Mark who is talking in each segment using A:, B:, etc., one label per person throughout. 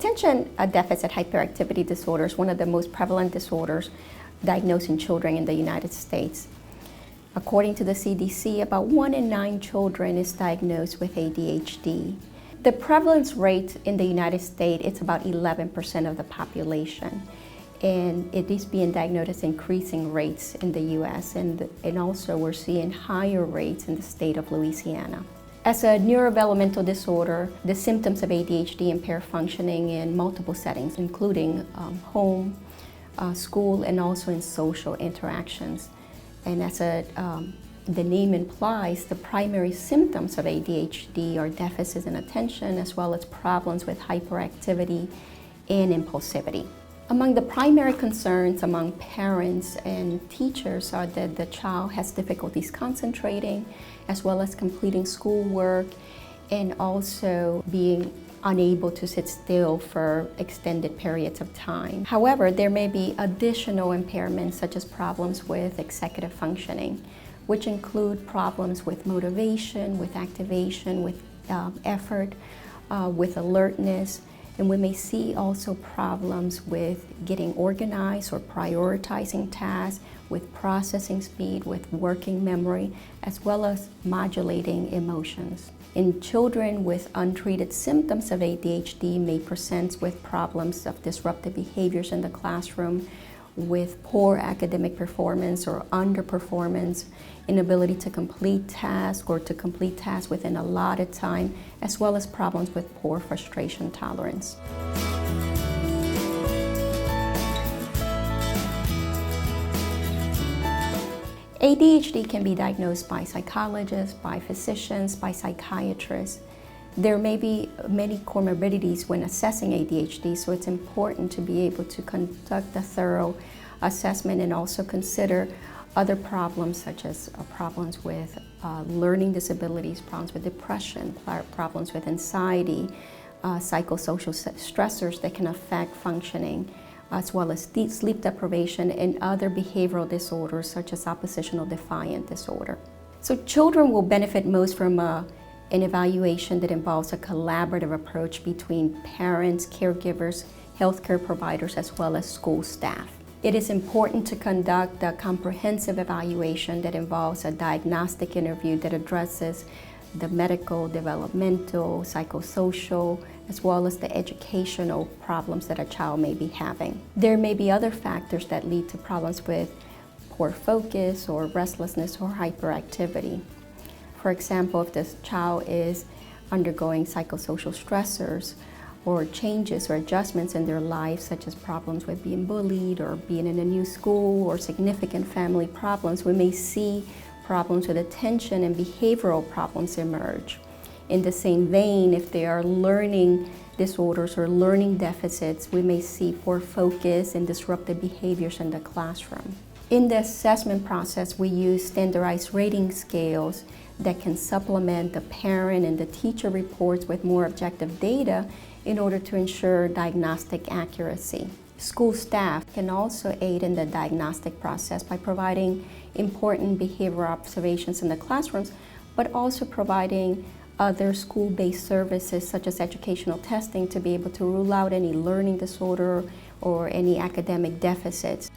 A: Attention deficit hyperactivity disorder is one of the most prevalent disorders diagnosed in children in the United States. According to the CDC, about 1 in 9 children is diagnosed with ADHD. The prevalence rate in the United States is about 11% of the population, and it is being diagnosed as increasing rates in the US, and also we're seeing higher rates in the state of Louisiana. As a neurodevelopmental disorder, the symptoms of ADHD impair functioning in multiple settings, including home, school, and also in social interactions. And as the name implies, the primary symptoms of ADHD are deficits in attention, as well as problems with hyperactivity and impulsivity. Among the primary concerns among parents and teachers are that the child has difficulties concentrating, as well as completing schoolwork, and also being unable to sit still for extended periods of time. However, there may be additional impairments such as problems with executive functioning, which include problems with motivation, with activation, with effort, with alertness, and we may see also problems with getting organized or prioritizing tasks, with processing speed, with working memory, as well as modulating emotions. In children with untreated symptoms of ADHD may present with problems of disruptive behaviors in the classroom, with poor academic performance or underperformance, inability to complete tasks or to complete tasks within allotted time, as well as problems with poor frustration tolerance. ADHD can be diagnosed by psychologists, by physicians, by psychiatrists. There may be many comorbidities when assessing ADHD, so it's important to be able to conduct a thorough assessment and also consider other problems such as problems with learning disabilities, problems with depression, problems with anxiety, psychosocial stressors that can affect functioning, as well as sleep deprivation and other behavioral disorders such as oppositional defiant disorder. So children will benefit most from an evaluation that involves a collaborative approach between parents, caregivers, healthcare providers, as well as school staff. It is important to conduct a comprehensive evaluation that involves a diagnostic interview that addresses the medical, developmental, psychosocial, as well as the educational problems that a child may be having. There may be other factors that lead to problems with poor focus or restlessness or hyperactivity. For example, if this child is undergoing psychosocial stressors or changes or adjustments in their life, such as problems with being bullied or being in a new school or significant family problems, we may see problems with attention and behavioral problems emerge. In the same vein, if there are learning disorders or learning deficits, we may see poor focus and disruptive behaviors in the classroom. In the assessment process, we use standardized rating scales that can supplement the parent and the teacher reports with more objective data in order to ensure diagnostic accuracy. School staff can also aid in the diagnostic process by providing important behavioral observations in the classrooms, but also providing other school-based services such as educational testing to be able to rule out any learning disorder or any academic deficits.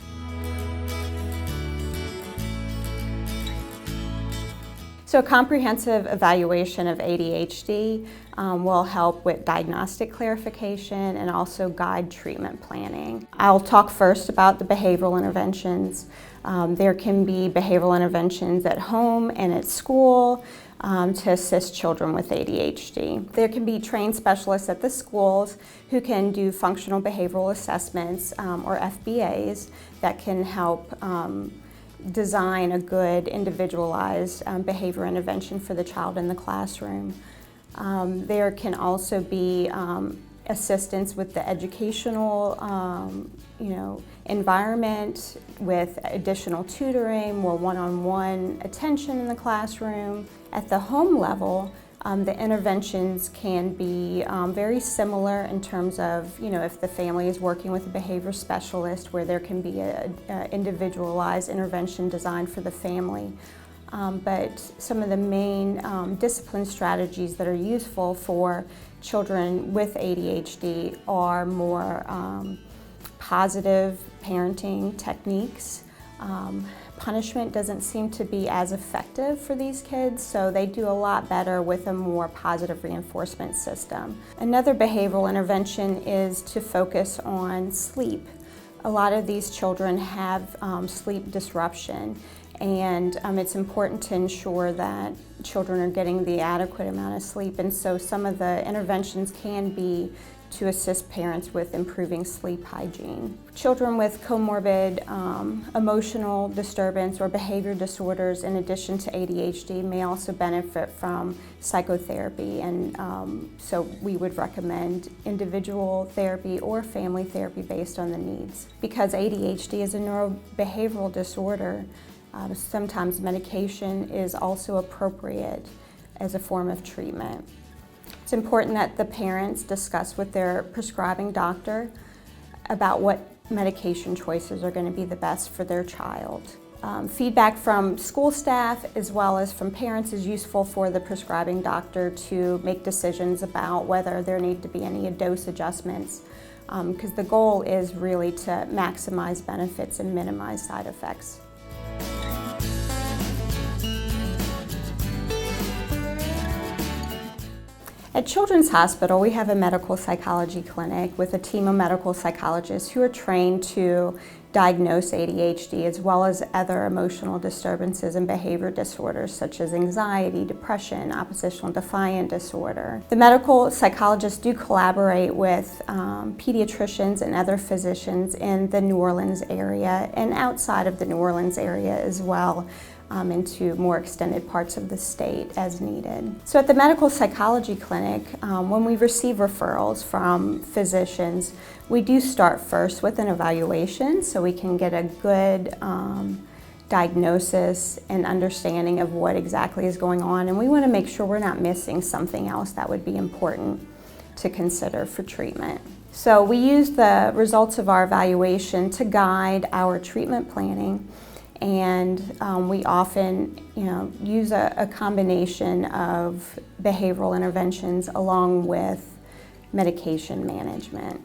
B: So a comprehensive evaluation of ADHD will help with diagnostic clarification and also guide treatment planning. I'll talk first about the behavioral interventions. There can be behavioral interventions at home and at school to assist children with ADHD. There can be trained specialists at the schools who can do functional behavioral assessments or FBAs that can help design a good individualized behavior intervention for the child in the classroom. There can also be assistance with the educational environment with additional tutoring, more one-on-one attention in the classroom. At the home level, the interventions can be very similar in terms of, if the family is working with a behavior specialist, where there can be an individualized intervention designed for the family. But some of the main discipline strategies that are useful for children with ADHD are more positive parenting techniques. Punishment doesn't seem to be as effective for these kids, so they do a lot better with a more positive reinforcement system. Another behavioral intervention is to focus on sleep. A lot of these children have sleep disruption, and it's important to ensure that children are getting the adequate amount of sleep, and so some of the interventions can be to assist parents with improving sleep hygiene. Children with comorbid emotional disturbance or behavior disorders, in addition to ADHD, may also benefit from psychotherapy, and so we would recommend individual therapy or family therapy based on the needs. Because ADHD is a neurobehavioral disorder, sometimes medication is also appropriate as a form of treatment. It's important that the parents discuss with their prescribing doctor about what medication choices are going to be the best for their child. Feedback from school staff as well as from parents is useful for the prescribing doctor to make decisions about whether there need to be any dose adjustments, because the goal is really to maximize benefits and minimize side effects. At Children's Hospital, we have a medical psychology clinic with a team of medical psychologists who are trained to diagnose ADHD as well as other emotional disturbances and behavior disorders such as anxiety, depression, oppositional defiant disorder. The medical psychologists do collaborate with pediatricians and other physicians in the New Orleans area and outside of the New Orleans area as well, into more extended parts of the state as needed. So at the medical psychology clinic, when we receive referrals from physicians, we do start first with an evaluation so we can get a good diagnosis and understanding of what exactly is going on, and we want to make sure we're not missing something else that would be important to consider for treatment. So we use the results of our evaluation to guide our treatment planning. And we often, use a combination of behavioral interventions along with medication management.